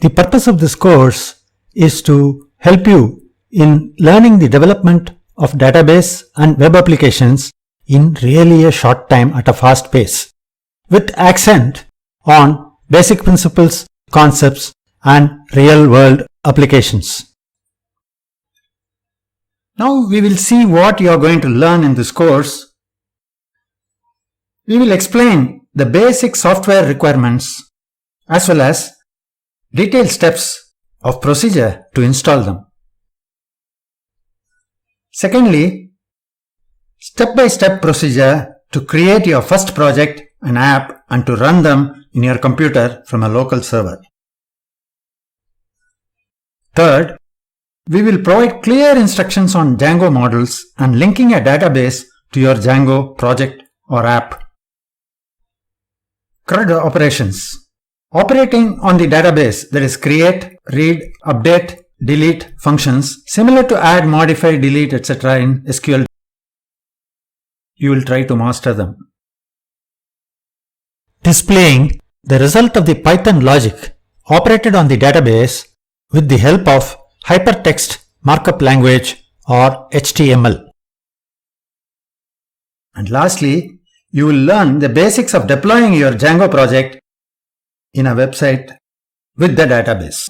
The purpose of this course is to help you in learning the development of database and web applications in really a short time at a fast pace, with accent on basic principles, concepts, and real-world applications. Now we will see what you are going to learn in this course. We will explain the basic software requirements as well as detailed steps of procedure to install them. Secondly, step-by-step procedure to create your first project and app and to run them in your computer from a local server. Third, we will provide clear instructions on Django models and linking a database to your Django project or app. CRUD operations. Operating on the database, that is create, read, update, delete functions similar to add, modify, delete, etc. in SQL. You will try to master them. Displaying the result of the Python logic operated on the database with the help of hypertext markup language or HTML. And lastly, you will learn the basics of deploying your Django project in a website with the database.